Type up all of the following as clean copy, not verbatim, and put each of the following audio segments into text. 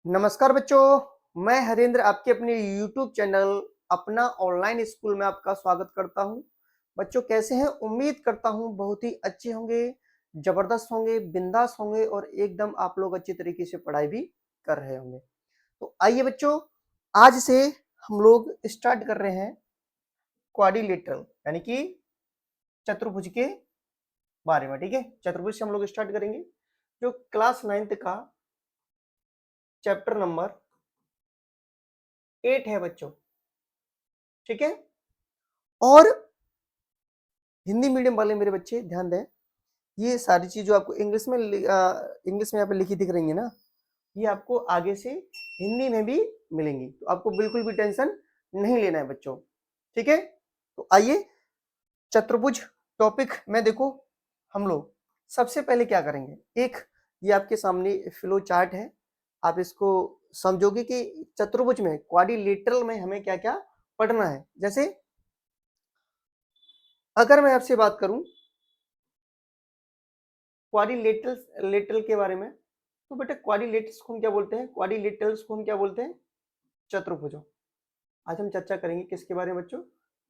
नमस्कार बच्चों, मैं हरेंद्र आपके अपने YouTube चैनल अपना ऑनलाइन स्कूल में आपका स्वागत करता हूं। बच्चों कैसे हैं? उम्मीद करता हूं बहुत ही अच्छे होंगे, जबरदस्त होंगे, बिंदास होंगे और एकदम आप लोग अच्छी तरीके से पढ़ाई भी कर रहे होंगे। तो आइए बच्चों, आज से हम लोग स्टार्ट कर रहे हैं क्वाड्रिलेटरल यानी कि चतुर्भुज के बारे में। ठीक है, चतुर्भुज से हम लोग स्टार्ट करेंगे। जो क्लास 9th का चैप्टर नंबर 8 है बच्चों। ठीक है, और हिंदी मीडियम वाले मेरे बच्चे ध्यान दें, ये सारी चीज जो आपको इंग्लिश में यहाँ पे लिखी दिख रही है ना, ये आपको आगे से हिंदी में भी मिलेंगी, तो आपको बिल्कुल भी टेंशन नहीं लेना है बच्चों। ठीक है, तो आइए चतुर्भुज टॉपिक में देखो, हम लोग सबसे पहले क्या करेंगे। एक ये आपके सामने फ्लो चार्ट है, आप इसको समझोगे कि चतुर्भुज में क्वाड्रिलेटरल में हमें क्या क्या पढ़ना है। जैसे अगर मैं आपसे बात करूं क्वाड्रिलेटरल के बारे में, तो बेटा क्वाड्रिलेटरल्स को हम क्या बोलते हैं? क्वाड्रिलेटरल्स को हम क्या बोलते हैं? चतुर्भुजों। आज हम चर्चा करेंगे किसके बारे में बच्चों?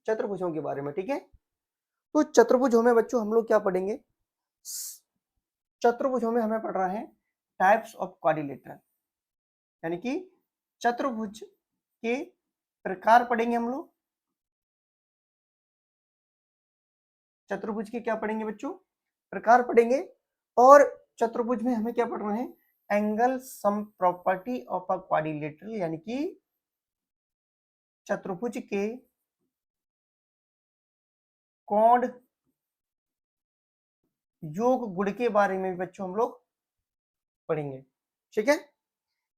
चतुर्भुजों के बारे में। ठीक है, तो चतुर्भुजों में बच्चों हम लोग क्या पढ़ेंगे? चतुर्भुजों में हमें पढ़ रहा है टाइप्स ऑफ क्वाड्रिलेटरल, यानी कि चतुर्भुज के प्रकार पढ़ेंगे हम लोग। चतुर्भुज के क्या पढ़ेंगे बच्चों? प्रकार पढ़ेंगे। और चतुर्भुज में हमें क्या पढ़ना है? Angle sum property of a quadrilateral, यानी कि चतुर्भुज के कोण योग गुण के बारे में भी बच्चों हम लोग पढ़ेंगे। ठीक है,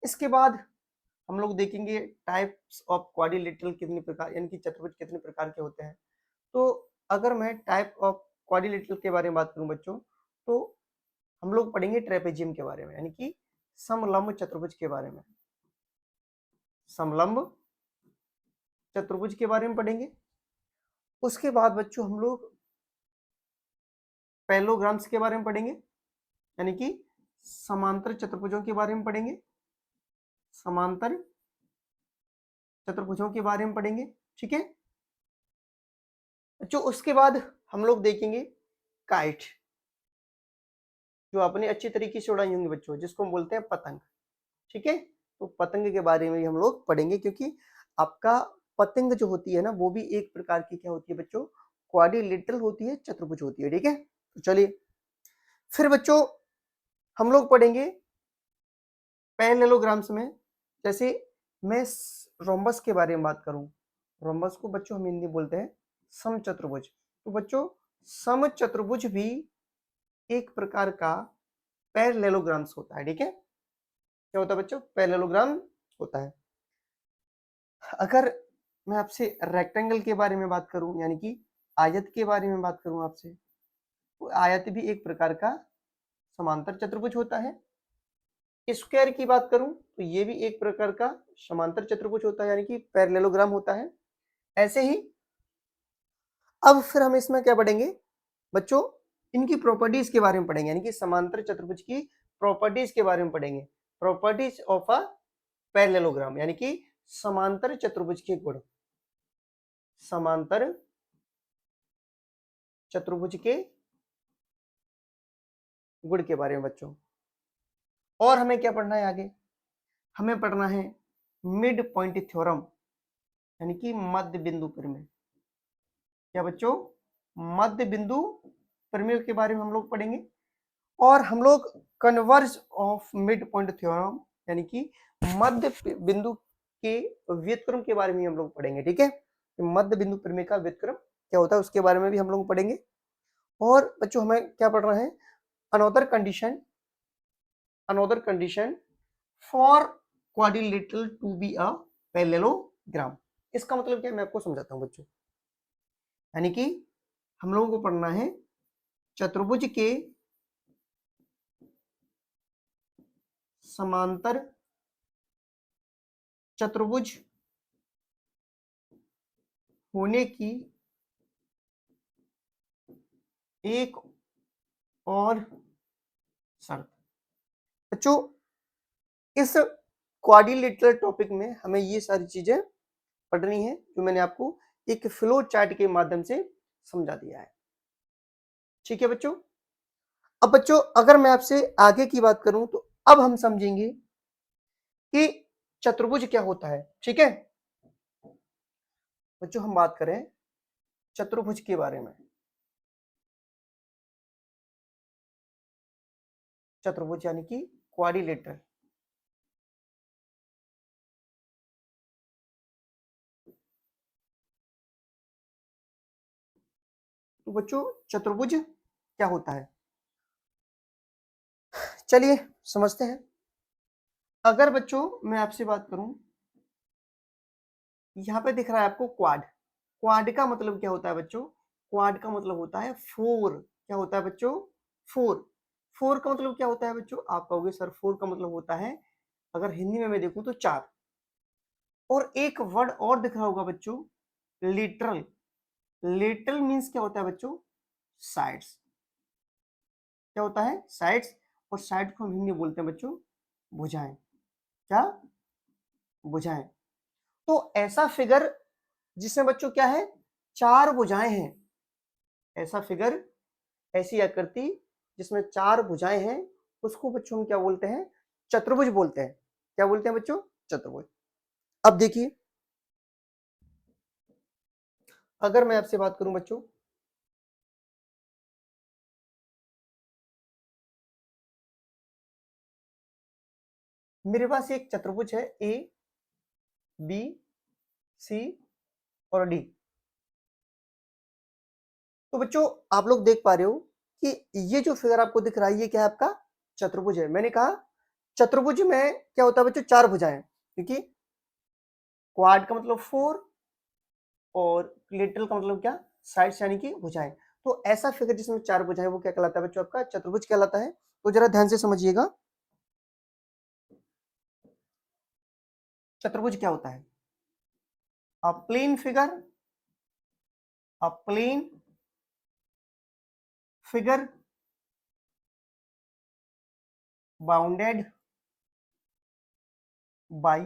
इसके बाद हम लोग देखेंगे टाइप्स ऑफ क्वाड्रिलेटरल कितने प्रकार, यानी कि चतुर्भुज कितने प्रकार के होते हैं। तो अगर मैं टाइप ऑफ क्वाड्रिलेटरल के बारे में बात करूं बच्चों, तो हम लोग पढ़ेंगे ट्रेपेजियम के बारे में, यानी कि समलंब चतुर्भुज के बारे में। समलंब चतुर्भुज के बारे में पढ़ेंगे। उसके बाद बच्चों हम लोग पैरेललोग्राम्स के बारे में पढ़ेंगे, यानी कि समांतर चतुर्भुजों के बारे में पढ़ेंगे। समांतर चतुर्भुजों के बारे में पढ़ेंगे। ठीक है बच्चों, उसके बाद हम लोग देखेंगे काइट, जो आपने अच्छी तरीके से उड़ाई होंगी बच्चों, जिसको हम बोलते हैं पतंग। ठीक है, तो पतंग के बारे में भी हम लोग पढ़ेंगे, क्योंकि आपका पतंग जो होती है ना, वो भी एक प्रकार की क्या होती है बच्चों? क्वाड्रिलेटरल होती है, चतुर्भुज होती है। ठीक है, तो चलिए फिर बच्चों हम लोग पढ़ेंगे पैरेललोग्राम्स में। जैसे मैं रोम्बस के बारे में बात करूं, रोम्बस को बच्चों हम हिंदी बोलते हैं समचतुर्भुज। तो बच्चों समचतुर्भुज भी एक प्रकार का पैरेललोग्राम्स होता है। ठीक है, क्या होता है बच्चों? पैरेललोग्राम होता है। अगर मैं आपसे रेक्टेंगल के बारे में बात करूं, यानी कि आयत के बारे में बात करूं आपसे, तो आयत भी एक प्रकार का समांतर चतुर्भुज होता है। स्क्वायर की बात करूं तो ये भी एक प्रकार का समांतर चतुर्भुज होता है, यानी कि पैरेललोग्राम होता है। ऐसे ही अब फिर हम इसमें क्या पढ़ेंगे बच्चों? इनकी प्रॉपर्टीज के बारे में पढ़ेंगे, यानी कि समांतर चतुर्भुज की प्रॉपर्टीज के बारे में पढ़ेंगे। प्रॉपर्टीज ऑफ अ पैरेललोग्राम, यानी कि समांतर चतुर्भुज के गुण। समांतर चतुर्भुज के गुण के बारे में बच्चों। और हमें क्या पढ़ना है आगे? हमें पढ़ना है मिड पॉइंट थ्योरम, यानी कि मध्य बिंदु प्रमेय। क्या बच्चों? मध्य बिंदु प्रमेय के बारे में हम लोग पढ़ेंगे। और हम लोग converse of mid point theorem, यानी कि मध्य बिंदु के व्युत्क्रम के बारे में हम लोग पढ़ेंगे। ठीक है, मध्य बिंदु प्रमेय का व्युत्क्रम क्या होता है उसके बारे में भी हम लोग पढ़ेंगे। और बच्चों हमें क्या पढ़ना है? Another condition for quadrilateral to be a parallelogram. इसका मतलब क्या है, मैं आपको समझाता हूं बच्चों। यानी कि हम लोगों को पढ़ना है चतुर्भुज के समांतर चतुर्भुज होने की एक और शर्त। बच्चों इस क्वाड्रिलेटरल टॉपिक में हमें ये सारी चीजें पढ़नी है जो मैंने आपको एक फ्लो चार्ट के माध्यम से समझा दिया है। ठीक है बच्चों। अब बच्चों अगर मैं आपसे आगे की बात करूं तो अब हम समझेंगे कि चतुर्भुज क्या होता है। ठीक है बच्चों, हम बात करें चतुर्भुज के बारे में। चतुर्भुज यानी कि क्वाड्रिलेटरल। तो बच्चों चतुर्भुज क्या होता है, चलिए समझते हैं। अगर बच्चों मैं आपसे बात करूं, यहाँ पे दिख रहा है आपको क्वाड। क्वाड का मतलब क्या होता है बच्चों? क्वाड का मतलब होता है फोर। क्या होता है बच्चों? फोर। फोर का मतलब क्या होता है बच्चों? आप कहोगे सर फोर का मतलब होता है, अगर हिंदी में मैं देखूं तो चार। और एक वर्ड और दिख रहा होगा बच्चों, लिटरल। लिटरल मीन्स क्या होता है बच्चों? साइड्स। क्या होता है? साइड्स। और साइड को हम हिंदी में बोलते हैं बच्चों भुजाएं। क्या? भुजाएं। तो ऐसा फिगर जिसमें बच्चों क्या है? चार भुजाएं हैं। ऐसा फिगर, ऐसी आकृति जिसमें चार भुजाएं हैं, उसको बच्चों हम क्या बोलते हैं? चतुर्भुज बोलते हैं। क्या बोलते हैं बच्चों? चतुर्भुज। अब देखिए, अगर मैं आपसे बात करूं बच्चों, मेरे पास एक चतुर्भुज है ए बी सी और डी। तो बच्चों आप लोग देख पा रहे हो कि ये जो फिगर आपको दिख रहा है ये क्या है? आपका चतुर्भुज है। मैंने कहा चतुर्भुज में क्या होता है बच्चों? चार भुजाएं। क्योंकि क्वाड का मतलब फोर और लेटरल का मतलब क्या? साइड्स यानी कि भुजाएं। तो ऐसा फिगर जिसमें चार भुजाएं वो क्या कहलाता है बच्चों? आपका चतुर्भुज कहलाता है। तो जरा ध्यान से समझिएगा, चतुर्भुज क्या होता है? A plane figure, a plane figure bounded by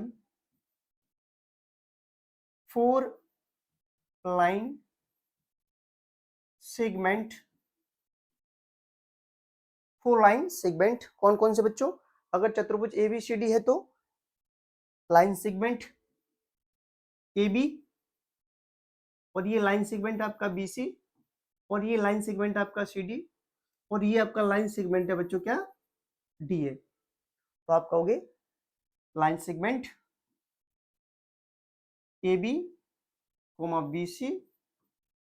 four line segment. Four line segment कौन कौन से बच्चों? अगर चतुर्भुज एबीसीडी है तो लाइन सेगमेंट ए बी, और ये लाइन सेगमेंट आपका बी सी, और ये लाइन सेगमेंट आपका सी डी, और ये आपका लाइन सेगमेंट है बच्चों क्या? D A. तो आप कहोगे line segment A B comma B C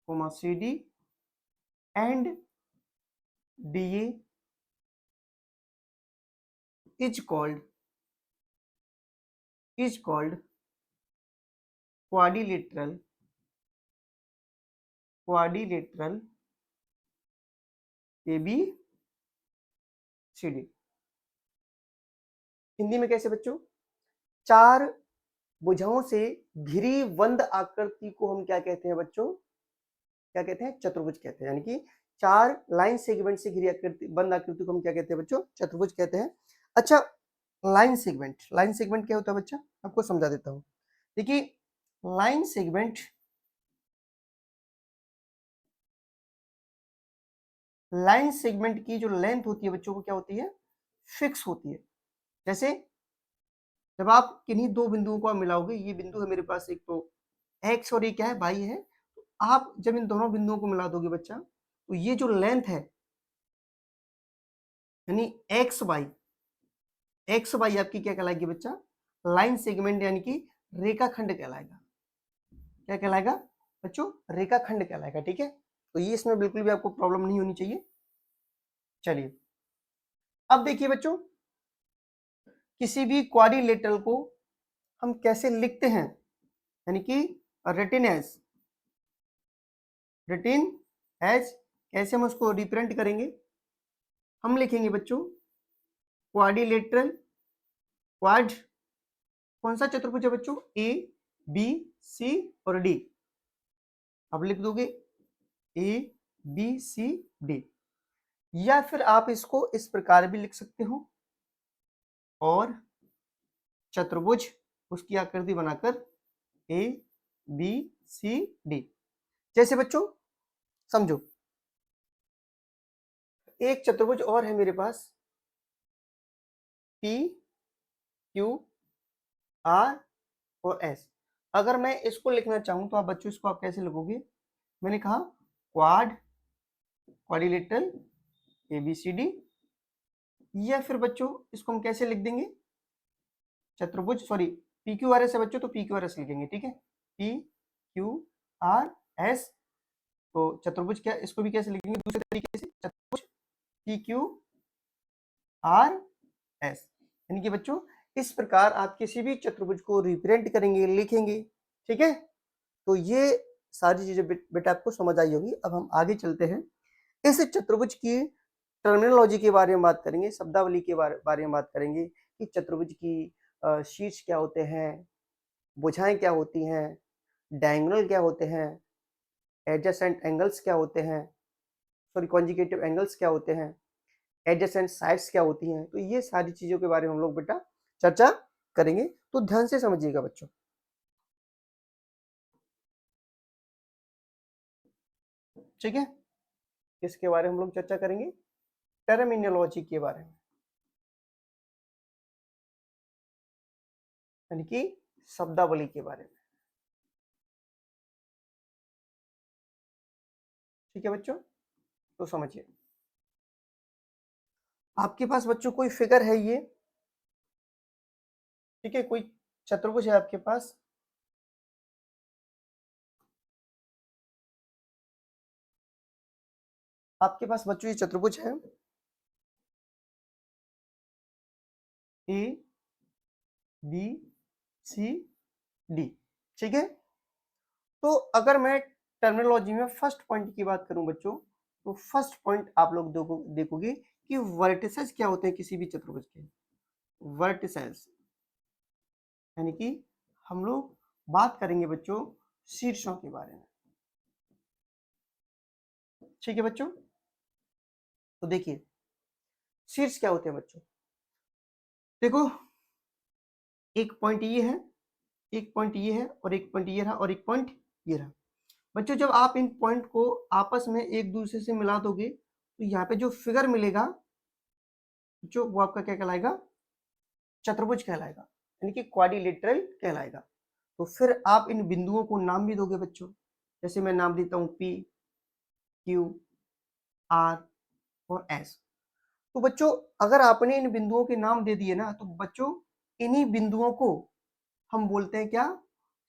comma C D and D A is called quadrilateral, quadrilateral A B C D. Hindi में कैसे बच्चों? चार भुजाओं से घिरी बंद आकृति को हम क्या कहते हैं बच्चों? क्या कहते हैं? चतुर्भुज कहते हैं। यानी कि चार लाइन सेगमेंट से घिरी आकृति, बंद आकृति को हम क्या कहते हैं बच्चों? चतुर्भुज कहते हैं। अच्छा, लाइन सेगमेंट, लाइन सेगमेंट क्या होता है बच्चा? आपको समझा देता हूं। देखिए लाइन सेगमेंट, लाइन सेगमेंट की जो लेंथ होती है बच्चों को क्या होती है? फिक्स होती है। जैसे जब आप किन्हीं दो बिंदुओं को मिलाओगे, ये बिंदु है मेरे पास एक तो एक्स और ये क्या है? वाई है। तो आप जब इन दोनों बिंदुओं को मिला दोगे बच्चा, तो ये जो लेंथ है यानी एक्स वाई, एक्स वाई आपकी क्या कहलाएगी बच्चा? लाइन सेगमेंट यानी कि रेखाखंड कहलाएगा। क्या कहलाएगा बच्चों? रेखाखंड कहलाएगा। ठीक है, तो ये इसमें बिल्कुल भी आपको प्रॉब्लम नहीं होनी चाहिए। चलिए अब देखिए बच्चों, किसी भी क्वाड्रिलेटरल को हम कैसे लिखते हैं, यानी कि रिटन एज, रिटन एज कैसे हम उसको रिप्रेजेंट करेंगे? हम लिखेंगे बच्चों क्वाड्रिलेटरल, क्वाड कौन सा चतुर्भुज है बच्चों? ए बी सी और डी। अब लिख दोगे ए बी सी डी, या फिर आप इसको इस प्रकार भी लिख सकते हो, और चतुर्भुज उसकी आकृति बनाकर ए बी सी डी। जैसे बच्चों समझो एक चतुर्भुज और है मेरे पास पी क्यू आर और एस। अगर मैं इसको लिखना चाहूं तो आप बच्चों इसको आप कैसे लिखोगे? मैंने कहा क्वाड्रिलेटरल ABCD, या फिर बच्चों इसको हम कैसे लिख देंगे? चतुर्भुज सॉरी PQRS है बच्चों तो PQRS लिखेंगे, ठीक है, PQRS। तो चतुर्भुज क्या, इसको भी कैसे लिखेंगे दूसरे तरीके से, चतुर्भुज PQRS। यानी कि बच्चों इस प्रकार आप किसी भी चतुर्भुज को रिप्रेजेंट करेंगे, लिखेंगे, ठीक है। तो ये सारी चीजें बेटा आपको समझ आई होगी। अब हम आगे चलते हैं, इस चतुर्भुज की टर्मिनोलॉजी के बारे में बात करेंगे, शब्दावली के बारे में बात करेंगे कि चतुर्भुज की शीर्ष क्या होते हैं, भुजाएं क्या होती हैं, डायगोनल क्या होते हैं, एडजेसेंट एंगल्स क्या होते हैं, सॉरी कॉन्जुगेटिव एंगल्स क्या होते हैं, एडजेसेंट साइड्स क्या होती हैं। तो ये सारी चीजों के बारे में हम लोग बेटा चर्चा करेंगे, तो ध्यान से समझिएगा बच्चों, ठीक है। किसके बारे में हम लोग चर्चा करेंगे? टर्मिनोलॉजी के बारे में, यानी कि शब्दावली के बारे में, ठीक है बच्चों। तो समझिए आपके पास बच्चों कोई फिगर है ये, ठीक है, कोई चतुर्भुज है आपके पास, आपके पास बच्चों ये चतुर्भुज है ए बी सी डी, ठीक है। तो अगर मैं टर्मिनोलॉजी में फर्स्ट पॉइंट की बात करूं बच्चों, तो फर्स्ट पॉइंट आप लोग देखोगे कि वर्टिसेस क्या होते हैं किसी भी चतुर्भुज के, वर्टिसेस, यानी कि हम लोग बात करेंगे बच्चों शीर्षों के बारे में, ठीक है बच्चों। तो देखिए शीर्ष क्या होते हैं बच्चों, देखो एक पॉइंट ये है, एक पॉइंट ये है, और एक पॉइंट ये रहा, और एक पॉइंट ये रहा। बच्चों जब आप इन पॉइंट को आपस में एक दूसरे से मिला दोगे तो यहाँ पे जो फिगर मिलेगा जो वो आपका क्या कहलाएगा? चतुर्भुज कहलाएगा, यानी कि क्वाड्रिलेटरल कहलाएगा। तो फिर आप इन बिंदुओं को नाम भी दोगे बच्चों, जैसे मैं नाम देता हूं P Q R और S। तो बच्चों अगर आपने इन बिंदुओं के नाम दे दिए ना, तो बच्चों इन्हीं बिंदुओं को हम बोलते हैं क्या?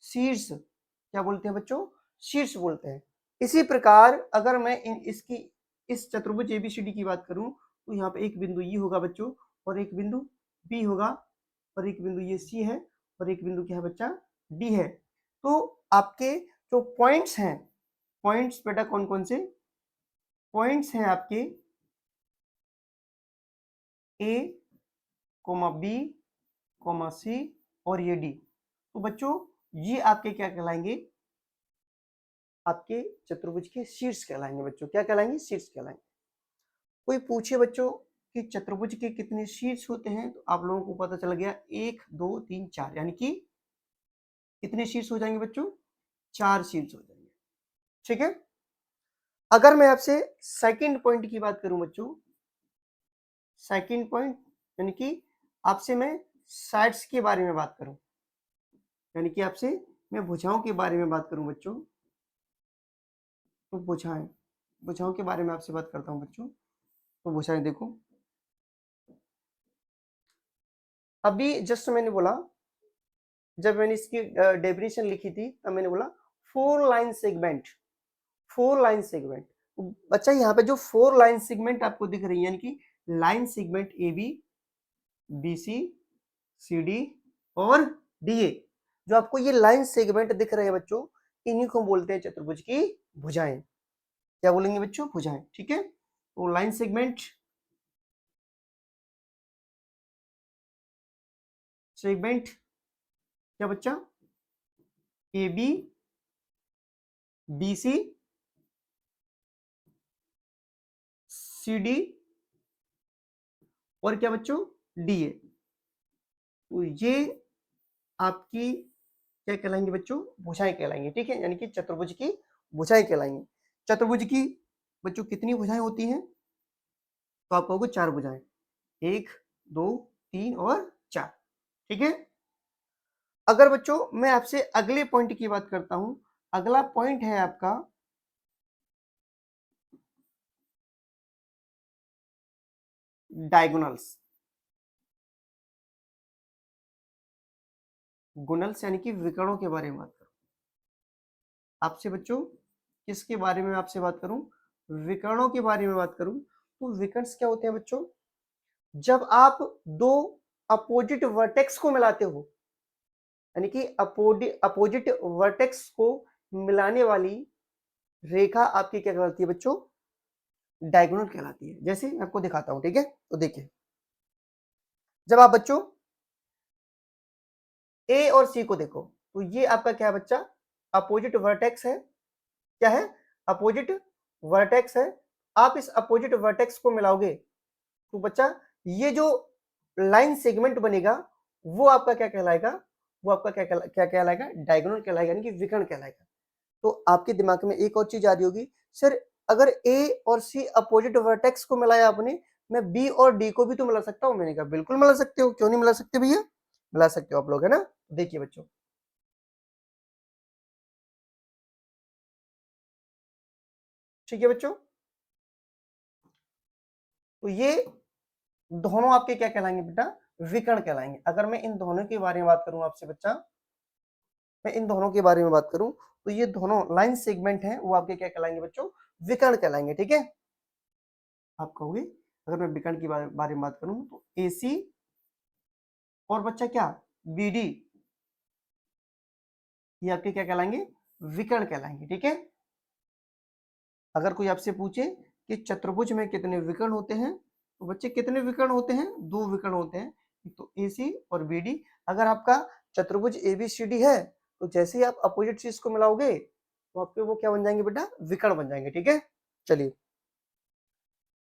शीर्ष। क्या बोलते हैं बच्चों? शीर्ष बोलते हैं। इसी प्रकार अगर मैं इसकी इस चतुर्भुज ABCD की बात करूं तो यहाँ पे एक बिंदु ये होगा बच्चों, और एक बिंदु B होगा, और एक बिंदु ये C है, और एक बिंदु क्या है बच्चा? D है। तो आपके जो पॉइंट्स हैं, पॉइंट्स बेटा कौन कौन से पॉइंट्स हैं आपके? A, B, C और ये D। तो बच्चों ये आपके क्या कहलाएंगे? आपके चतुर्भुज के शीर्ष कहलाएंगे बच्चों। क्या कहलाएंगे? शीर्ष कहलाएंगे। कोई पूछे बच्चों कि चतुर्भुज के कितने शीर्ष होते हैं, तो आप लोगों को पता चल गया 1 2 3 4, यानी कि कितने शीर्ष हो जाएंगे बच्चों? 4 शीर्ष हो जाएंगे, ठीक है। अगर मैं आपसे सेकंड पॉइंट की बात करूं बच्चों, सेकंड पॉइंट यानी कि आपसे मैं साइड्स के बारे में बात करूं, यानी कि आपसे मैं भुजाओं के बारे में बात करूं बच्चों, तो भुजाओं के बारे में आपसे बात करता हूं बच्चों। तो भुजाएं देखो, अभी जस्ट मैंने बोला, जब मैंने इसकी डेफिनेशन लिखी थी तब मैंने बोला 4 लाइन सेगमेंट, 4 लाइन सेगमेंट। बच्चा यहाँ पे जो 4 लाइन सेगमेंट आपको दिख रही है, यानी कि line segment AB BC CD और DA, जो आपको ये लाइन सेगमेंट दिख रहे हैं बच्चों, इन्हीं को बोलते हैं चतुर्भुज की भुजाएं। क्या बोलेंगे बच्चों? भुजाएं, ठीक है। तो लाइन सेगमेंट, सेगमेंट क्या बच्चा? AB BC CD और क्या बच्चों? DA। तो ये आपकी क्या कहलाएंगी बच्चों, भुजाएं कहलाएंगी, ठीक है, यानी कि चतुर्भुज की भुजाएं कहलाएंगी। चतुर्भुज की बच्चों कितनी भुजाएं होती हैं, तो आप कहोगे 4 भुजाएं, 1 2 3 और 4, ठीक है। अगर बच्चों मैं आपसे अगले पॉइंट की बात करता हूं, अगला पॉइंट है आपका डायगोनल्स, गुणल्स यानी कि विकर्णों के बारे में बात करूं आपसे बच्चों, किसके बारे में आपसे बात करूं, विकर्णों के बारे में बात करूं, तो विकर्ण्स क्या होते हैं बच्चों, जब आप दो अपोजिट वर्टेक्स को मिलाते हो, यानी कि अपोजिट वर्टेक्स को मिलाने वाली रेखा आपकी क्या कहलाती है बच्चों, डायगोनल कहलाती है। जैसे मैं आपको दिखाता हूं, ठीक है, तो देखिए, जब आप बच्चों ए और सी को देखो, तो ये आपका क्या है बच्चा, अपोजिट वर्टेक्स है, क्या है, अपोजिट वर्टेक्स है। आप इस अपोजिट वर्टेक्स को मिलाओगे तो बच्चा ये जो लाइन सेगमेंट बनेगा वो आपका क्या कहलाएगा, वो आपका क्या कहलाएगा, डायगोनल कहलाएगा, यानी कि विकर्ण कहलाएगा। तो आपके दिमाग में एक और चीज आ रही होगी, सर अगर ए और सी अपोजिट वर्टेक्स को मिलाया आपने, मैं बी और डी को भी तो मिला सकता हूं। मैंने कहा बिल्कुल मिला सकते हो, क्यों नहीं मिला सकते भैया, मिला सकते हो आप लोग, है ना। देखिए बच्चों, ठीक है बच्चों, तो ये दोनों आपके क्या कहलाएंगे बेटा, विकर्ण कहलाएंगे। अगर मैं इन दोनों के बारे में बात करूं आपसे बच्चा, मैं इन दोनों के बारे में बात करूं, तो ये दोनों लाइन सेगमेंट हैं, वो आपके क्या कहलाएंगे बच्चों, विकर्ण कहलाएंगे, ठीक है। आप कहोगे अगर मैं विकर्ण के बारे में बात करूं, तो AC और बच्चा क्या, BD, ये आपके क्या कहलाएंगे, विकर्ण कहलाएंगे, ठीक है। अगर कोई आपसे पूछे कि चतुर्भुज में कितने विकर्ण होते हैं, तो बच्चे कितने विकर्ण होते हैं, 2 विकर्ण होते हैं, तो AC और BD। अगर आपका चतुर्भुज ABCD है, तो जैसे ही आप अपोजिट चीज को मिलाओगे तो आपके वो क्या बन जाएंगे बेटा, विकर्ण बन जाएंगे, ठीक है। चलिए,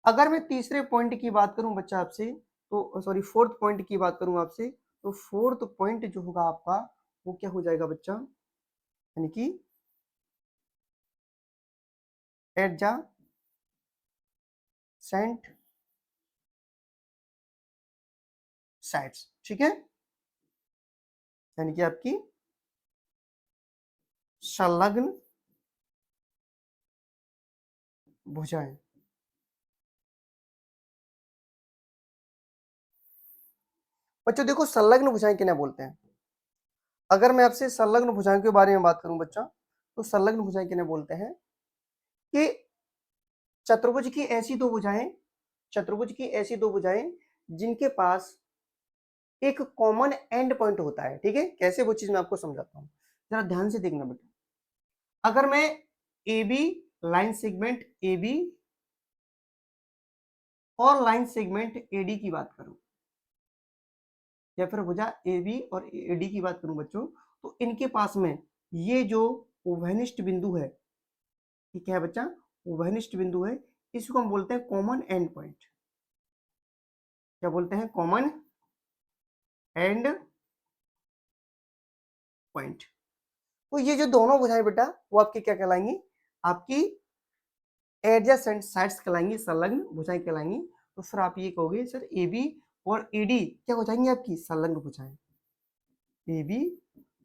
अगर मैं तीसरे पॉइंट की बात करूं बच्चा आपसे, तो सॉरी फोर्थ पॉइंट की बात करूं आपसे, तो फोर्थ पॉइंट जो होगा आपका, वो क्या हो जाएगा बच्चा, यानी कि एडजासेंट साइड्स, ठीक है, यानी कि आपकी संलग्न भुजाएं। बच्चों देखो, संलग्न भुजाएं किन्हें बोलते हैं, अगर मैं आपसे संलग्न भुजाओं के बारे में बात करूं बच्चा, तो संलग्न भुजाएं किन्हें बोलते हैं, कि चतुर्भुज की ऐसी दो भुजाएं, चतुर्भुज की ऐसी दो भुजाएं जिनके पास एक कॉमन एंड पॉइंट होता है, ठीक है। कैसे, वो चीज मैं आपको समझाता हूँ, जरा ध्यान से देखना बेटा। अगर मैं AB, लाइन सेगमेंट AB और लाइन सेगमेंट AD की बात करूं, या फिर भुजा AB और AD की बात करूं बच्चों, तो इनके पास में ये जो उभयनिष्ठ बिंदु है, ये क्या है बच्चा, उभयनिष्ठ बिंदु है, इसको हम बोलते हैं कॉमन एंड पॉइंट। क्या बोलते हैं, कॉमन एंड पॉइंट। तो ये जो दोनों भुजाएं बेटा, वो आपकी क्या कहलाएंगी, आपकी एडजेसेंट साइड्स कहलाएंगी, संलग्न भुजाएं कहलाएंगी। तो फिर आप ये कहोगे सर AB और AD क्या हो जाएंगी, आपकी संलग्न भुजाएं। AB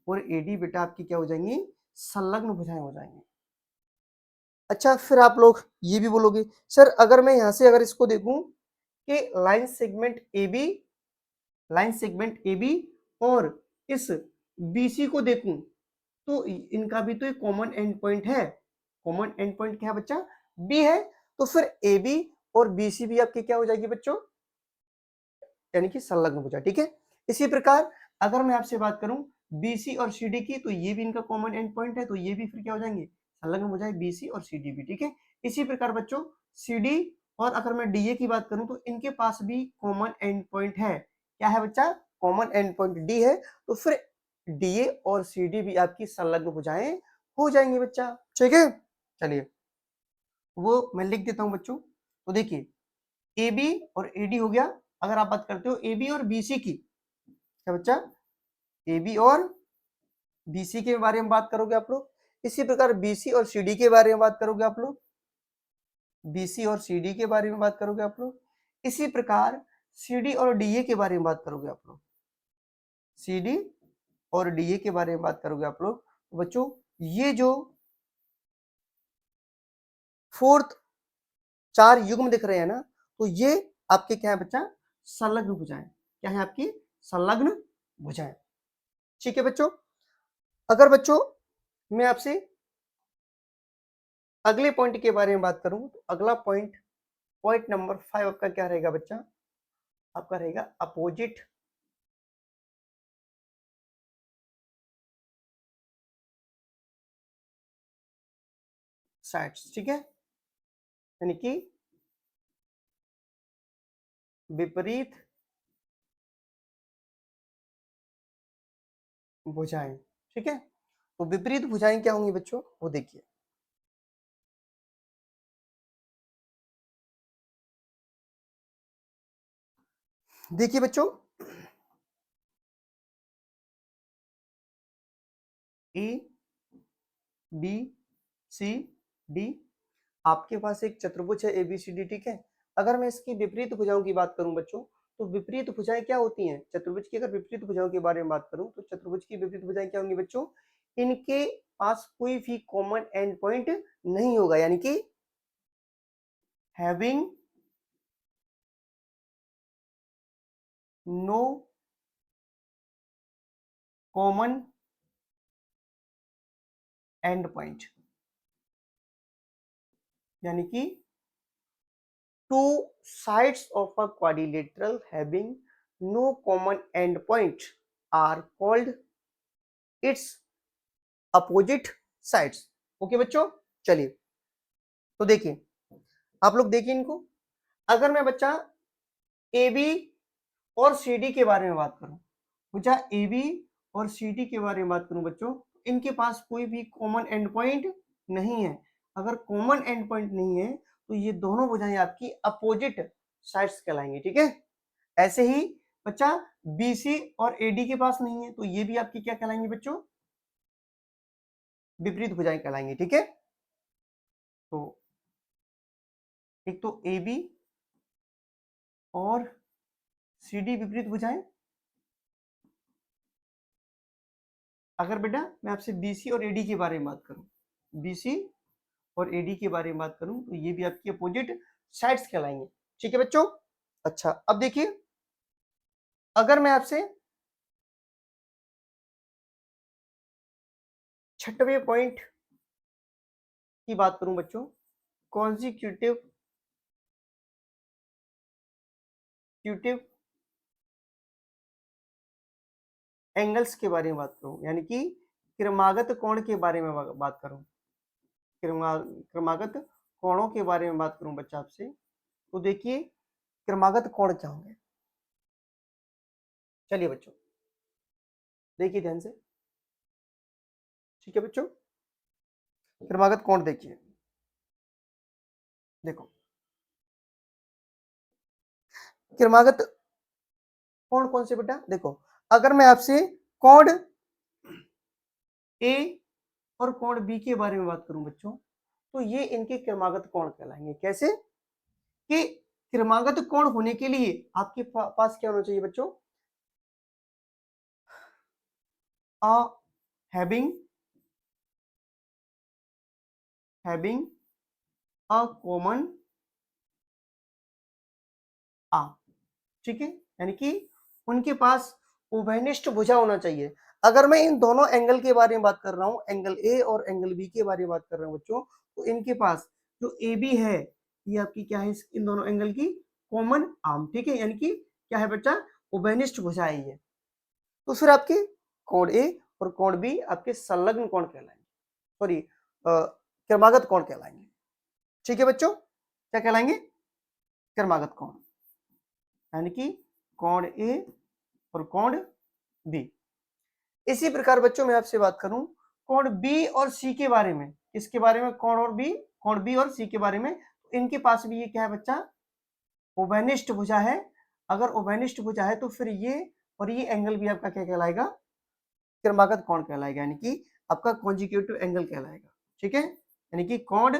और AD बेटा आपकी क्या हो जाएंगी, संलग्न भुजाएं हो जाएंगी। अच्छा, फिर आप लोग ये भी बोलोगे सर अगर मैं यहां से अगर इसको देखूं कि लाइन सेगमेंट AB और इस BC को देखूं, तो इनका भी तो एक कॉमन एंड पॉइंट है। कॉमन एंड पॉइंट क्या है बच्चा, B है। तो फिर AB और BC भी आपकी क्या हो जाएगी बच्चों, यानी कि संलग्न भुजा, ठीक है। इसी प्रकार अगर मैं आपसे बात करूं BC और CD की, तो ये भी इनका कॉमन एंड पॉइंट है, तो ये भी फिर क्या हो जाएंगे, संलग्न भुजाएं BC और CD भी, ठीक है। इसी प्रकार बच्चों CD और अगर मैं DA की बात करूं, तो इनके पास भी कॉमन एंड पॉइंट है। क्या है बच्चा, कॉमन एंड पॉइंट D है। तो फिर DA और CD भी आपकी संलग्न भुजाएं हो जाएंगे बच्चा, ठीक है। चलिए, वो मैं लिख देता हूं बच्चों। तो देखिए, AB और AD हो गया। अगर आप बात करते हो AB और BC की, क्या बच्चा, ए बी और बी सी के बारे में बात करोगे आप लोग। इसी प्रकार बी सी और सी डी के बारे में बात करोगे आप लोग, बी सी और सी डी के बारे में बात करोगे आप लोग। इसी प्रकार सी डी और डी ए के बारे में बात करोगे आप लोग, सी डी और डी ए के बारे में बात करोगे आप लोग। तो बच्चों ये जो फोर्थ 4 युग्म दिख रहे हैं ना, तो ये आपके क्या है बच्चा, संलग्न भुजाएं। क्या है आपकी, संलग्न भुजाएं। ठीक है बच्चों। अगर बच्चों मैं आपसे अगले पॉइंट के बारे में बात करूं, तो अगला पॉइंट नंबर 5 आपका क्या रहेगा बच्चा, आपका रहेगा अपोजिट साइड्स। ठीक है, यानी कि विपरीत भुजाएं। ठीक है, तो विपरीत भुजाएं क्या होंगी बच्चों, वो देखिए। देखिए बच्चों, ए बी सी डी, आपके पास एक चतुर्भुज है ए बी सी डी। ठीक है, अगर मैं इसकी विपरीत भुजाओं की बात करूं बच्चों, तो विपरीत भुजाएं क्या होती हैं, चतुर्भुज की अगर विपरीत भुजाओं के बारे में बात करूं, तो चतुर्भुज की विपरीत भुजाएं क्या होंगी बच्चों, इनके पास कोई भी कॉमन एंड पॉइंट नहीं होगा, यानी कि having no common end point, यानी कि two sides of a quadrilateral having no common end point are called its opposite sides. Okay बच्चों, चलिए तो देखिए, आप लोग देखिए इनको। अगर मैं बच्चा ए बी और सी डी के बारे में बात करूं, बच्चा ए बी और सी डी के बारे में बात करूं बच्चों, इनके पास कोई भी कॉमन एंड पॉइंट नहीं है। अगर कॉमन एंड पॉइंट नहीं है, तो ये दोनों भुजाएं आपकी अपोजिट साइड्स कहलाएंगी। ठीक है, ऐसे ही बच्चा बी सी और ए डी के पास नहीं है, तो ये भी आपकी क्या कहलाएंगी बच्चों, विपरीत भुजाएं कहलाएंगी। ठीक है, तो एक तो ए बी और सी डी विपरीत भुजाएं। अगर बेटा मैं आपसे बीसी और एडी के बारे में बात करूं, बीसी और एडी के बारे में बात करूं, तो ये भी आपकी अपोजिट साइड्स कहलाएंगे। ठीक है बच्चों। अच्छा, अब देखिए, अगर मैं आपसे छठवें पॉइंट की बात करूं बच्चों, कॉन्जिक्यूटिव एंगल्स के बारे में बात करूं, यानी कि क्रमागत कोण के बारे में बात करूं, क्रमागत कोणों के बारे में बात करूं बच्चा आपसे, तो देखिए क्रमागत कोण क्या होंगे। चलिए बच्चों देखिए ध्यान से। ठीक है बच्चों, क्रमागत कोण देखिए, देखो क्रमागत कोण कौन से बेटा, देखो अगर मैं आपसे कोण ए और कोण बी के बारे में बात करूं बच्चों, तो ये इनके क्रमागत कोण कहलाएंगे। कैसे कि क्रमागत कोण होने के लिए आपके पास क्या होना चाहिए बच्चों, अ हैविंग अ कॉमन आ। ठीक है, यानी कि उनके पास उभयनिष्ठ भुजा होना चाहिए। अगर मैं इन दोनों एंगल के बारे में बात कर रहा हूं, एंगल ए और एंगल बी के बारे में बात कर रहा हूं बच्चों, तो इनके पास जो ए बी है, ये आपकी क्या है, इन दोनों एंगल की कॉमन आर्म। ठीक है, यानी कि क्या है बच्चा, उभयनिष्ठ भुजा है ये। तो फिर आपके कोण ए और कोण बी आपके संलग्न कोण कहलाएंगे, सॉरी क्रमागत कोण कहलाएंगे। ठीक है बच्चों, क्या कहलाएंगे, क्रमागत कोण, यानी कि कोण ए और कोण बी। इसी प्रकार बच्चों मैं आपसे बात करूं कोण बी और सी के बारे में, इसके बारे में कोण बी और सी के बारे में, तो इनके पास भी ये क्या है बच्चा, उभयनिष्ठ भुजा है। अगर उभयनिष्ठ भुजा है तो फिर ये और ये एंगल भी आपका क्या कहलाएगा, क्रमागत कोण कहलाएगा, यानी कि आपका कॉन्जिक्यूटिव एंगल कहलाएगा। ठीक है, यानी कि कोण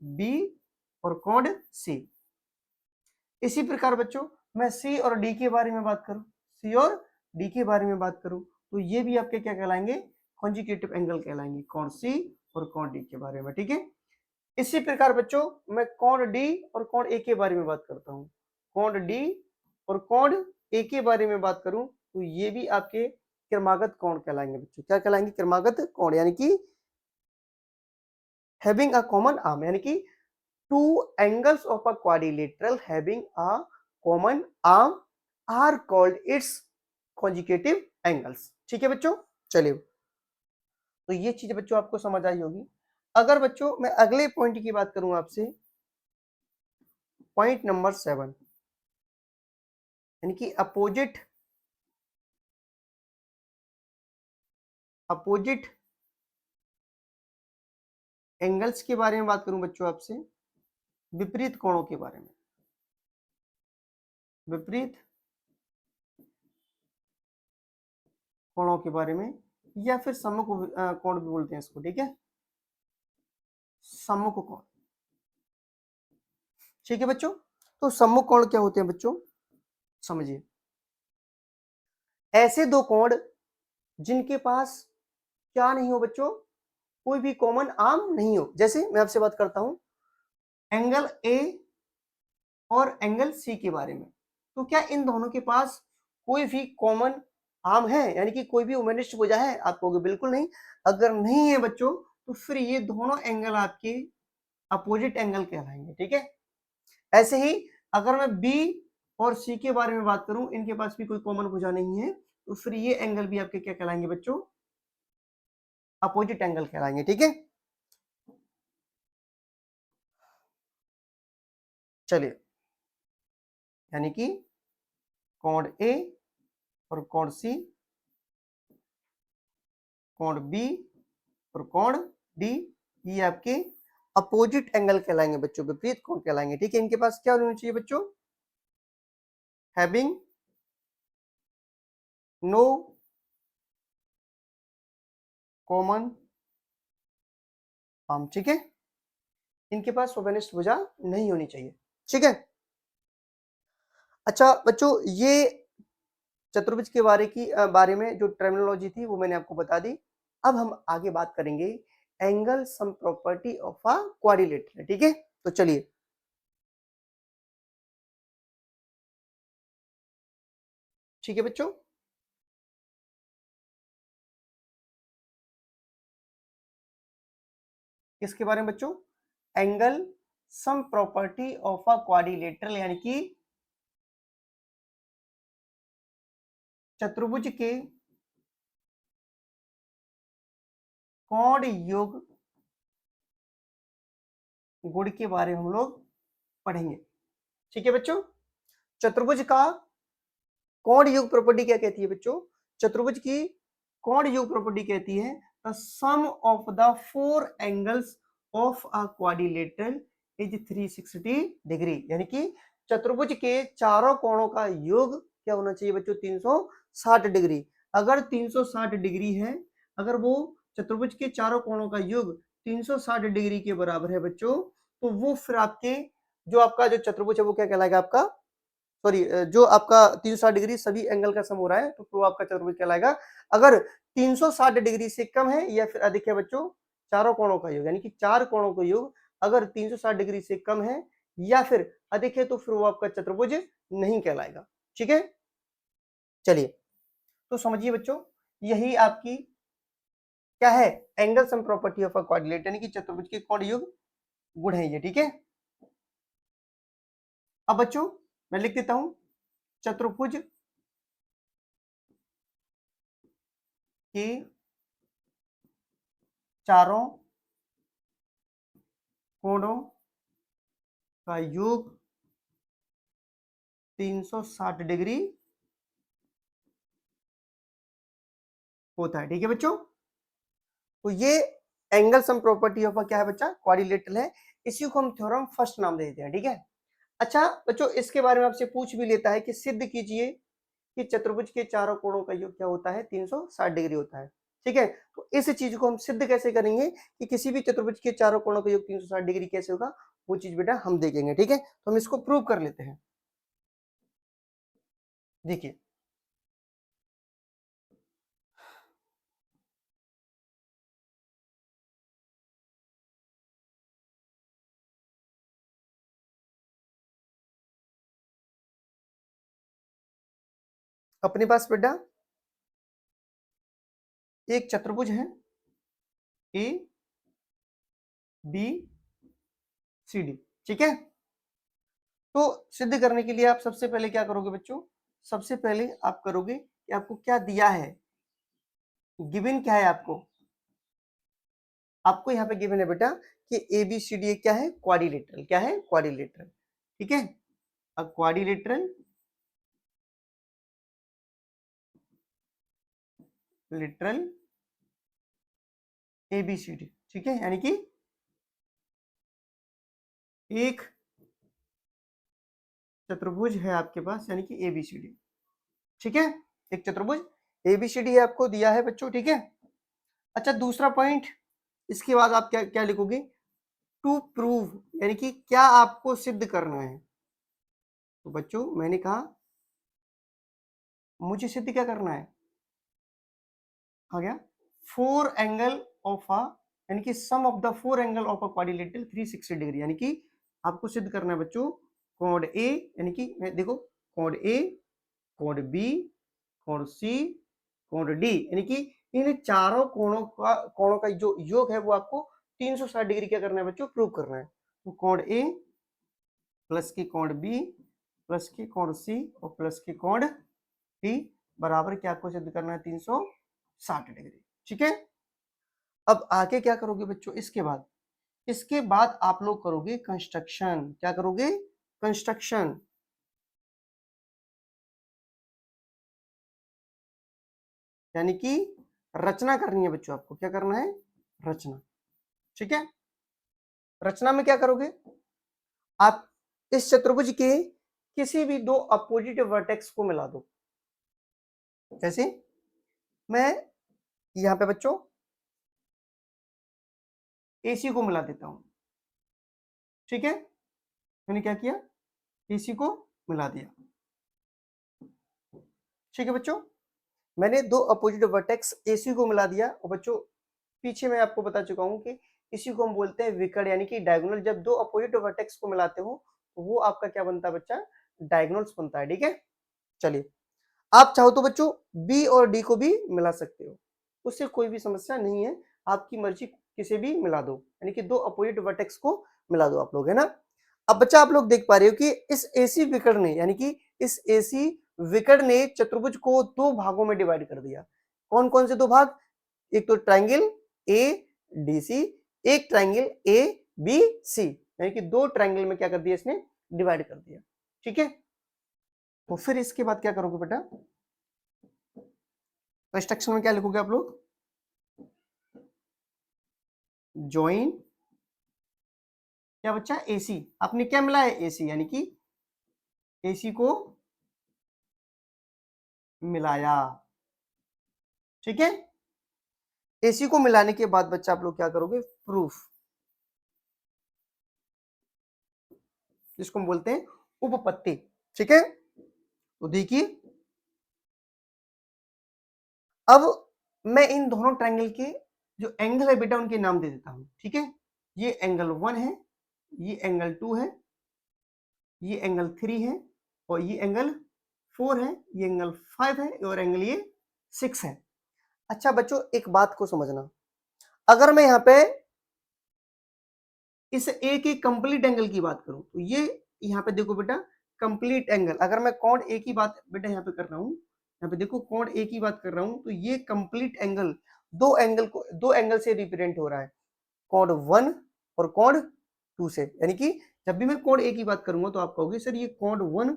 बी और कोण सी। इसी प्रकार बच्चों मैं सी और डी के बारे में बात करूं, सी और डी के बारे में बात करूं, तो ये भी आपके क्या कहलाएंगे, कॉन्जिक्यूटिव एंगल कहलाएंगे, कोण सी और कोण डी के बारे में। ठीक है, इसी प्रकार बच्चों मैं कोण डी और कोण ए के बारे में बात करता हूं, कोण डी और कोण ए के बारे में बात करूं, तो ये भी आपके क्रमागत कोण कहलाएंगे बच्चों। क्या कहलाएंगे, क्रमागत कोण, यानी कि हैविंग अ कॉमन आर्म, यानी कि two angles of a quadrilateral having a common arm are called its consecutive angles। ठीक है बच्चों, चलिए तो ये चीज बच्चों आपको समझ आई होगी। अगर बच्चों मैं अगले पॉइंट की बात करूं आपसे, पॉइंट नंबर 7, यानी कि अपोजिट एंगल्स के बारे में बात करूं बच्चों आपसे, विपरीत कोणों के बारे में, विपरीत कोणों के बारे में, या फिर सम्मुख कोण भी बोलते हैं इसको। ठीक है, सम्मुख कोण। ठीक है बच्चों, तो सम्मुख कोण क्या होते हैं बच्चों, समझिए। ऐसे दो कोण जिनके पास क्या नहीं हो बच्चों, कोई भी कॉमन आर्म नहीं हो। जैसे मैं आपसे बात करता हूं एंगल ए और एंगल सी के बारे में, तो क्या इन दोनों के पास कोई भी कॉमन आर्म है, यानी कि कोई भी उभयनिष्ठ भुजा है? आप कहोगे बिल्कुल नहीं। अगर नहीं है बच्चों, तो फिर ये दोनों एंगल आपके अपोजिट एंगल कहलाएंगे। ठीक है, ऐसे ही अगर मैं बी और सी के बारे में बात करूं, इनके पास भी कोई कॉमन भुजा नहीं है, तो फिर ये एंगल भी आपके क्या कहलाएंगे बच्चों, अपोजिट एंगल कहलाएंगे। ठीक है, चलिए, यानी कि कोण ए और कोण सी, कोण बी और कोण डी, ये आपके अपोजिट एंगल कहलाएंगे बच्चों, विपरीत कोण कहलाएंगे। ठीक है, इनके पास क्या होना चाहिए बच्चों, हैविंग नो कॉमन आर्म। ठीक है, इनके पास उभयनिष्ठ भुजा नहीं होनी चाहिए। ठीक है, अच्छा बच्चों, ये चतुर्भुज के बारे में जो टर्मिनोलॉजी थी वो मैंने आपको बता दी। अब हम आगे बात करेंगे angle sum property of a quadrilateral. ठीक है, तो चलिए, ठीक है बच्चों, किसके बारे में बच्चों, angle sum property of a quadrilateral, यानी कि चतुर्भुज के कोण योग गुण के बारे में हम लोग पढ़ेंगे। ठीक है बच्चों, चतुर्भुज का कोण योग प्रॉपर्टी क्या कहती है बच्चों, चतुर्भुज की कोण योग प्रॉपर्टी कहती है the sum of the four angles of a quadrilateral is 360 degree, यानी कि चतुर्भुज के चारों कोणों का योग क्या होना चाहिए बच्चों, 360 डिग्री। अगर 360 डिग्री है, अगर वो चतुर्भुज के चारों कोणों का योग 360 डिग्री के बराबर है बच्चों, तो वो फिर आपके जो आपका जो चतुर्भुज है वो क्या कहलाएगा, आपका सॉरी जो आपका 360 डिग्री सभी एंगल का सम हो रहा है, तो वो आपका चतुर्भुज कहलाएगा। अगर 360 डिग्री से कम है या फिर अधिक है बच्चों, चारों कोणों का योग, यानी कि चार कोणों का योग अगर 360 डिग्री से कम है या फिर अधिक है, तो फिर वो आपका चतुर्भुज नहीं कहलाएगा। ठीक है, चलिए तो समझिए बच्चों, यही आपकी क्या है, angle sum property of a quadrilateral, यानी कि चतुर्भुज के कोण योग गुण है ये। ठीक है, अब बच्चों मैं लिख देता हूं चतुर्भुज के चारों कोणों का योग 360 डिग्री होता है। ठीक है बच्चों, तो ये एंगल सम प्रॉपर्टी ऑफ क्या है बच्चा, क्वाड्रिलेटरल है। इसी को हम थ्योरम फर्स्ट नाम दे देते हैं। ठीक है, अच्छा बच्चों, इसके बारे में आपसे पूछ भी लेता है कि सिद्ध कीजिए कि चतुर्भुज के चारों कोणों का योग क्या होता है, 360 डिग्री होता है। ठीक है, तो इस चीज को हम सिद्ध कैसे करेंगे कि किसी भी चतुर्भुज के चारों कोणों का योग 360 डिग्री कैसे होगा, वो चीज बेटा हम देखेंगे। ठीक है, तो हम इसको प्रूव कर लेते हैं। देखिए अपने पास बेटा एक चतुर्भुज है ए बी सी डी। ठीक है, तो सिद्ध करने के लिए आप सबसे पहले क्या करोगे बच्चों, सबसे पहले आप करोगे कि आपको क्या दिया है, गिवन क्या है आपको, आपको यहाँ पे गिवन है बेटा कि ए बी सी डी क्या है, क्वाड्रिलेटरल। क्या है, क्वाड्रिलेटरल। ठीक है, अब quadrilateral literal A B C D. ठीक है, यानी कि एक चतुर्भुज है आपके पास, यानी कि ए बी सी डी। ठीक है, एक चतुर्भुज ए बी सी डी आपको दिया है बच्चों। ठीक है, अच्छा दूसरा पॉइंट, इसके बाद आप क्या क्या लिखोगे, टू प्रूव, यानी कि क्या आपको सिद्ध करना है। तो बच्चों मैंने कहा मुझे सिद्ध क्या करना है, आ गया फोर एंगल ऑफ अ, यानी कि sum of the four angle of a quadrilateral 360 degree, यानी कि आपको सिद्ध करना है बच्चों कोण ए, यानी कि देखो कोण ए, कोण बी, कोण सी, कोण डी, यानी कि इन चारों कोणों का जो योग है वो आपको 360 डिग्री क्या करना है बच्चों, प्रूव करना है। तो कोण ए प्लस की कोण बी प्लस की कोण सी और प्लस की कोण डी बराबर क्या आपको सिद्ध करना है, 360 डिग्री। ठीक है, अब आगे क्या करोगे बच्चों, इसके बाद आप लोग करोगे कंस्ट्रक्शन। क्या करोगे, कंस्ट्रक्शन। यानी कि रचना करनी है बच्चों, आपको क्या करना है, रचना। ठीक है, रचना में क्या करोगे, आप इस चतुर्भुज के किसी भी दो अपोजिट वर्टेक्स को मिला दो। जैसे मैं यहां पे बच्चों AC को मिला देता हूं। ठीक है, मैंने क्या किया, AC को मिला दिया। ठीक है बच्चों, मैंने दो अपोजिट वर्टेक्स AC को मिला दिया। और बच्चों पीछे मैं आपको बता चुका हूं कि इसी को हम बोलते हैं विकर्ण, यानी कि डायगोनल। जब दो अपोजिट वर्टेक्स को मिलाते हो तो वो आपका क्या बनता है बच्चा, डायगोनल्स बनता है। ठीक है, चलिए आप चाहो तो बच्चों बी और डी को भी मिला सकते हो, उससे कोई भी समस्या नहीं है, आपकी मर्जी किसे भी मिला दो, यानी कि दो अपोजिट वर्टेक्स को मिला दो आप लोग, है ना। अब बच्चा आप लोग देख पा रहे हो कि इस एसी विकर्ण ने, यानी कि इस एसी विकर्ण ने चतुर्भुज को दो भागों में डिवाइड कर दिया। कौन कौन से दो भाग, एक तो ट्राइंगल ए डी सी, एक ट्राइंगल ए बी सी, यानी कि दो ट्राइंगल में क्या कर दिया इसने, डिवाइड कर दिया। ठीक है, तो फिर इसके बाद क्या करोगे बेटा, कंस्ट्रक्शन में क्या लिखोगे आप लोग, ज्वाइन क्या बच्चा, एसी। आपने क्या मिला है, एसी, यानी कि एसी को मिलाया। ठीक है, एसी को मिलाने के बाद बच्चा आप लोग क्या करोगे, प्रूफ, जिसको हम बोलते हैं उपपत्ति। ठीक है, तो देखिए अब मैं इन दोनों ट्रायंगल के जो एंगल है बेटा उनके नाम दे देता हूं। ठीक है, ये एंगल 1 है, ये एंगल 2 है, ये एंगल 3 है, और ये एंगल 4 है, ये एंगल 5 है, और एंगल ये 6 है। अच्छा बच्चों एक बात को समझना, अगर मैं यहाँ पे इस ए के कंप्लीट एंगल की बात करूं तो ये यहाँ पे देखो बेटा कंप्लीट एंगल, अगर मैं कोण ए की बात बेटा यहाँ पे कर रहा हूं, यहाँ पे देखो कोण ए की बात कर रहा हूं, तो ये कंप्लीट एंगल दो एंगल से रिप्रेजेंट हो रहा है, कोण 1 और कोण 2 से। यानी कि जब भी मैं कोण ए की बात करूंगा तो आप कहोगे सर ये कोण 1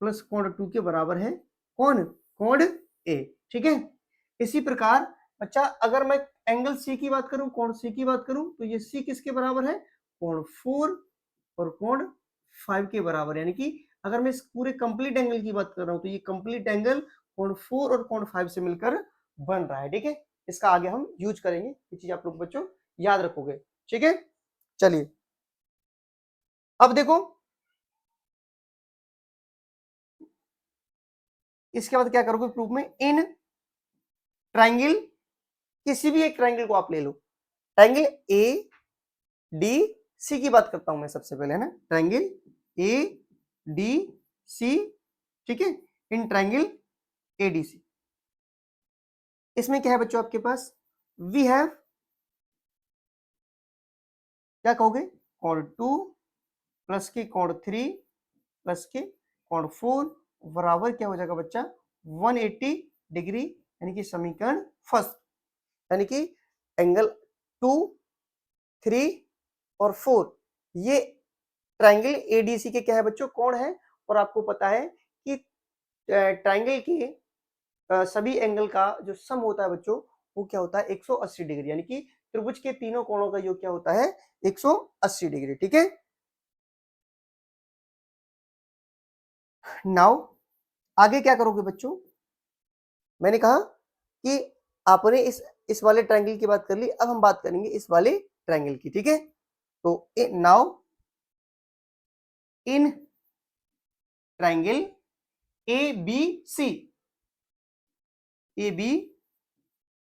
प्लस कोण 2 के बराबर है, कौन, कोण ए। ठीक है, इसी प्रकार बच्चा अगर मैं एंगल सी की बात करूं, कोण सी की बात करूं, तो ये सी किसके बराबर है, कोण 4 और कोण 5 के बराबर। यानी कि अगर मैं इस पूरे कंप्लीट एंगल की बात कर रहा हूं तो ये कंप्लीट एंगल कोण 4 और कोण 5 से मिलकर बन रहा है। ठीक है, इसका आगे हम यूज करेंगे, ये चीज आप लोग बच्चों याद रखोगे, ठीक है। चलिए अब देखो इसके बाद क्या करोगे प्रूफ में, इन ट्राइंगल, किसी भी एक ट्राइंगल को आप ले लो, ट्राइंगल ए डी सी की बात करता हूं मैं सबसे पहले, है ना, ट्राइंगल ए डी सी, ठीक है, in triangle A D C, इसमें क्या है बच्चों आपके पास, वी हैव, क्या कहोगे, कोण 2 प्लस के कोण 3 प्लस के कोण 4 बराबर क्या हो जाएगा बच्चा 180 डिग्री, यानी कि समीकरण फर्स्ट, यानी कि एंगल 2, 3 और 4 ये ट्राइंगल एडीसी के क्या है बच्चों कोण है, और आपको पता है कि ट्राइंगल के सभी एंगल का जो सम होता है बच्चों वो क्या होता है 180 डिग्री, यानी कि त्रिभुज के तीनों कोणों का योग क्या होता है 180 डिग्री, ठीक है। नाउ आगे क्या करोगे बच्चों, मैंने कहा कि आपने इस वाले ट्रायंगल की बात कर ली, अब हम बात करेंगे इस वाले ट्रायंगल की, ठीक है। तो now in triangle A B C, A B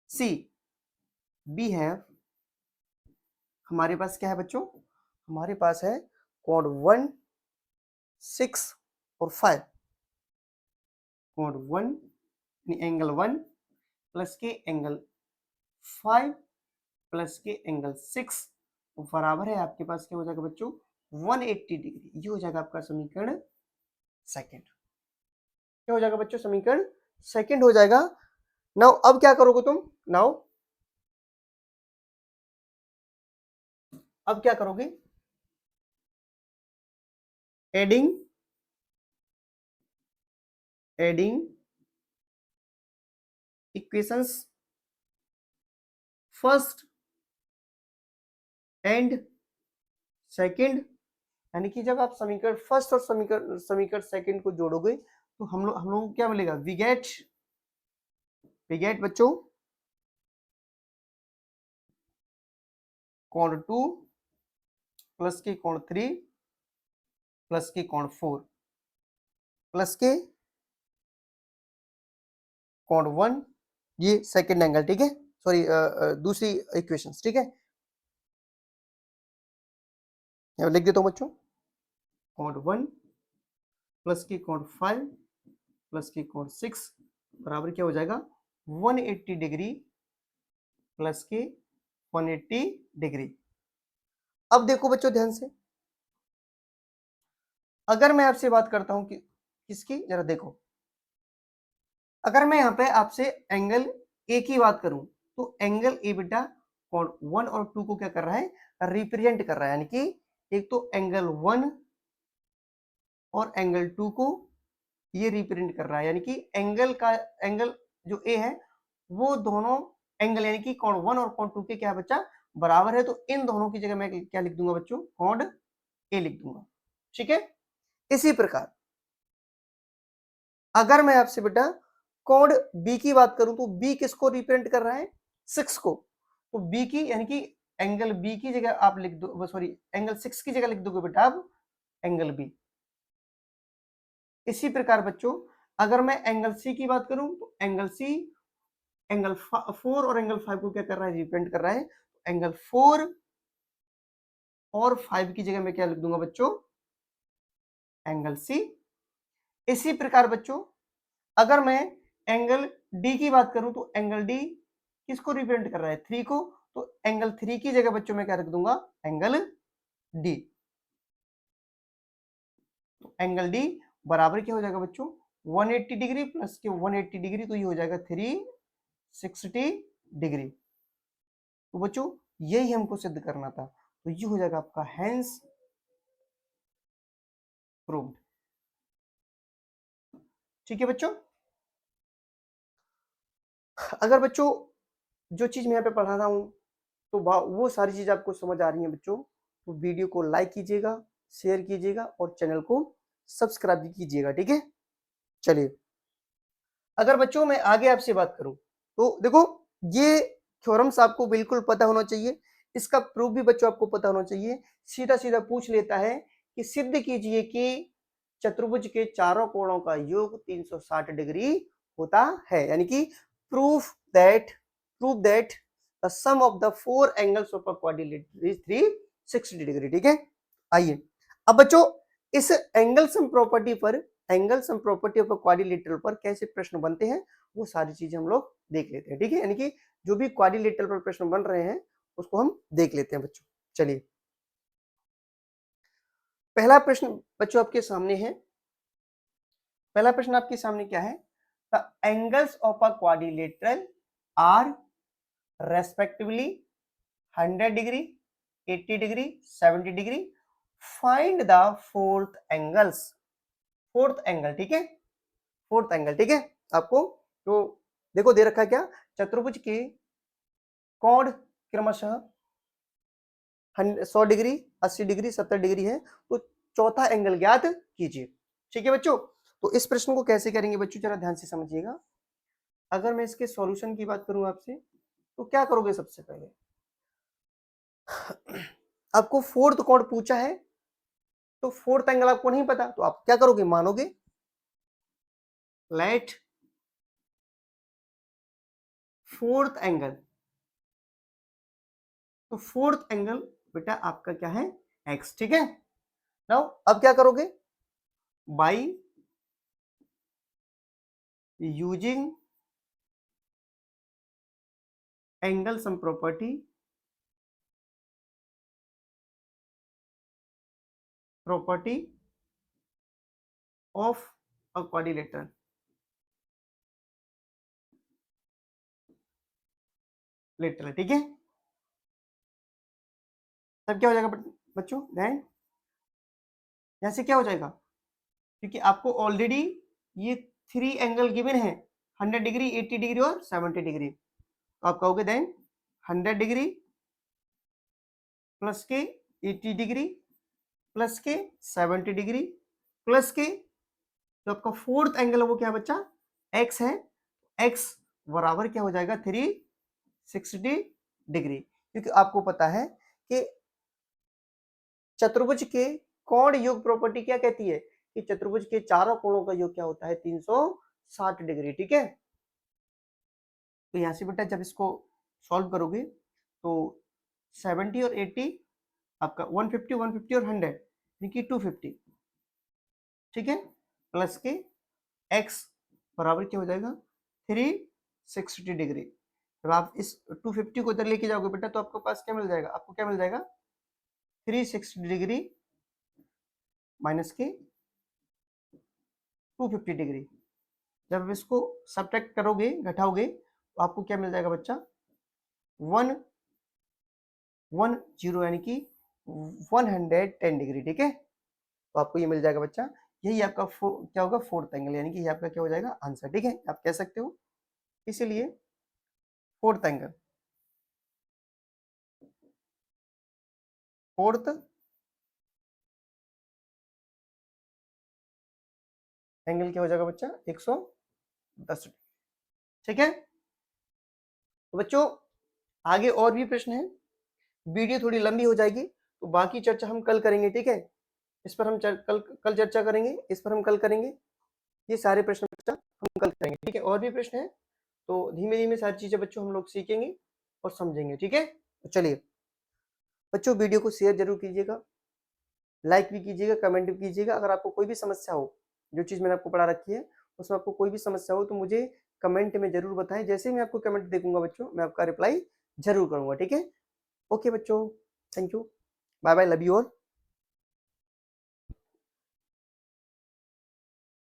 C, we have, हमारे पास क्या है बच्चों, हमारे पास है कोण 1, 6 और 5, कोण 1 एंगल 1 प्लस के एंगल 5 प्लस के एंगल 6 बराबर है आपके पास क्या हो जाएगा बच्चों 180 डिग्री, ये हो जाएगा आपका समीकरण सेकंड, क्या हो जाएगा बच्चों समीकरण सेकंड हो जाएगा। नाउ अब क्या करोगे तुम, नाउ अब क्या करोगे, adding equations first and second, यानी कि जब आप समीकरण फर्स्ट और समीकरण सेकंड को जोड़ोगे तो हम लोग को क्या मिलेगा, वी गेट बच्चों कोण 2 प्लस के कोण 3 प्लस के कोण 4 प्लस के कोण 1, ये सेकंड एंगल, ठीक है, सॉरी दूसरी इक्वेशंस, ठीक है, यहाँ लिख देता हूं बच्चों, कोण 1 प्लस के कोण 5 प्लस के कोण 6 बराबर क्या हो जाएगा 180 डिग्री प्लस के 180 डिग्री। अब देखो बच्चों ध्यान से, अगर मैं आपसे बात करता हूं कि किसकी, जरा देखो, अगर मैं यहाँ पे आपसे एंगल ए की बात करूं तो एंगल ए बेटा कोण 1 और 2 को क्या कर रहा है, रिप्रेजेंट कर रहा है, यानी कि एक तो एंगल 1 और एंगल 2 को ये रिप्रेजेंट कर रहा है, यानी कि एंगल जो ए है वो दोनों एंगल यानी कि कोण 1 और कोण 2 के क्या है बच्चा बराबर है, तो इन दोनों की जगह मैं क्या लिख दूंगा बच्चों, कोण ए लिख दूंगा, ठीक है। इसी प्रकार अगर मैं आपसे बेटा कोण बी की बात करूं तो बी किसको रिप्रेजेंट कर रहा है 6 को, तो बी की यानी कि एंगल बी की जगह आप लिख दो, सॉरी एंगल 6 की जगह लिख दोगे बेटा आप एंगल बी। इसी प्रकार बच्चों अगर मैं एंगल सी की बात करूं तो एंगल सी एंगल 4 और एंगल 5 को क्या कर रहा है, रिप्रेजेंट कर रहा है, एंगल 4 और 5 की जगह मैं क्या लिख दूंगा बच्चों, एंगल सी। इसी प्रकार बच्चों अगर मैं एंगल डी की बात करूं तो एंगल डी किसको रिप्रेजेंट कर रहा है 3 को, तो एंगल 3 की जगह बच्चों मैं क्या रख दूंगा एंगल डी, तो एंगल डी बराबर क्या हो जाएगा बच्चों 180 डिग्री प्लस के 180 डिग्री, तो ये हो जाएगा 360 डिग्री। तो बच्चों यही हमको सिद्ध करना था, तो ये हो जाएगा आपका हेंस प्रूव्ड, ठीक है बच्चों। अगर बच्चों जो चीज मैं यहाँ पे पढ़ा रहा हूँ तो वो सारी चीज आपको समझ आ रही है बच्चों, तो वीडियो को लाइक कीजिएगा, शेयर कीजिएगा और चैनल को सब्सक्राइब भी कीजिएगा, ठीक है। चलिए अगर बच्चों मैं आगे आपसे बात करूं तो देखो ये थ्योरम्स आपको बिल्कुल पता होना चाहिए, इसका प्रूफ भी बच्चों आपको पता होना चाहिए। सीधा सीधा पूछ लेता है कि सिद्ध कीजिए कि चतुर्भुज के चारों कोणों का योग 360 डिग्री होता है, यानी कि proof that the sum of the four angles of a quadrilateral is 360 degree. ठीक है, आइए अब बच्चों इस angle sum property of a quadrilateral पर कैसे प्रश्न बनते हैं वो सारी चीजें हम लोग देख लेते हैं। ठीक है, यानी कि जो भी क्वाड्रिलेटरल पर प्रश्न बन रहे हैं उसको हम देख लेते हैं बच्चों। चलिए, पहला प्रश्न बच्चों आपके सामने है। पहला प्रश्न आपके सामने क्या है? The angles of a quadrilateral are respectively 100 degree, 80 degree, 70 degree. Find the fourth angles. Fourth angle, ठीक है, फोर्थ एंगल। ठीक है, आपको तो देखो दे रखा है क्या, चतुर्भुज के कोण क्रमशः 100 डिग्री, 80 डिग्री, 70 डिग्री है, तो चौथा एंगल ज्ञात कीजिए। ठीक है बच्चों, तो इस प्रश्न को कैसे करेंगे बच्चों, जरा ध्यान से समझिएगा। अगर मैं इसके सॉल्यूशन की बात करूं आपसे, तो क्या करोगे? सबसे पहले आपको फोर्थ कोण पूछा है, तो फोर्थ एंगल आपको नहीं पता, तो आप क्या करोगे? मानोगे लेट फोर्थ एंगल। तो फोर्थ एंगल बेटा आपका क्या है? एक्स। ठीक है, नाउ अब क्या करोगे? By using angle sum property of a quadrilateral. Lateral, ठीक है, तब क्या हो जाएगा बच्चों? ध्यान, यहां से क्या हो जाएगा, क्योंकि आपको ऑलरेडी ये थ्री एंगल गिवन है, 100 डिग्री, 80 डिग्री और 70 डिग्री। तो आप कहोगे देन 100 डिग्री प्लस के 80 डिग्री प्लस के 70 डिग्री प्लस के जो आपका फोर्थ एंगल है वो क्या है बच्चा? एक्स है। एक्स बराबर क्या हो जाएगा? 360 डिग्री। क्योंकि आपको पता है कि चतुर्भुज के कोण योग प्रॉपर्टी क्या कहती है कि चतुर्भुज के चारों कोणों का योग क्या होता है? 360 डिग्री। ठीक है, तो यहां से बेटा जब इसको सॉल्व करोगे तो 70 और 80 आपका 150, 150 और 100 यानी कि 250। ठीक है, प्लस के x बराबर क्या हो जाएगा? 360 डिग्री। जब आप इस 250 को इधर लेके जाओगे बेटा तो आपको पास क्या मिल जाएगा? आपको क्या मिल जाएगा? 360 डिग्री माइनस के 250 डिग्री। जब आप इसको सब्ट्रैक्ट करोगे, घटाओगे, तो आपको क्या मिल जाएगा बच्चा? 110 यानी कि 110 डिग्री। ठीक है, तो आपको ये मिल जाएगा बच्चा, यही आपका क्या होगा? फोर्थ एंगल, यानी कि ये आपका क्या हो जाएगा? आंसर। ठीक है, आप कह सकते हो इसीलिए फोर्थ एंगल, फोर्थ एंगल क्या हो जाएगा बच्चा? 110। ठीक है, तो बच्चों आगे और भी प्रश्न है, वीडियो थोड़ी लंबी हो जाएगी तो बाकी चर्चा हम कल करेंगे। ठीक है, इस पर हम कल चर्चा करेंगे, इस पर हम कल करेंगे, ये सारे प्रश्न बच्चा हम कल करेंगे। ठीक है, और भी प्रश्न है तो धीमे धीमे सारी चीजें बच्चों हम लोग सीखेंगे और समझेंगे। ठीक है, तो चलिए बच्चों वीडियो को शेयर जरूर कीजिएगा, लाइक भी कीजिएगा, कमेंट भी कीजिएगा। अगर आपको कोई भी समस्या हो, जो चीज़ मैंने आपको पढ़ा रखी है उसमें आपको कोई भी समस्या हो तो मुझे कमेंट में जरूर बताएं। जैसे ही मैं आपको कमेंट देखूंगा बच्चों मैं आपका रिप्लाई जरूर करूंगा। ठीक है, ओके बच्चों, thank you, bye bye, love you all.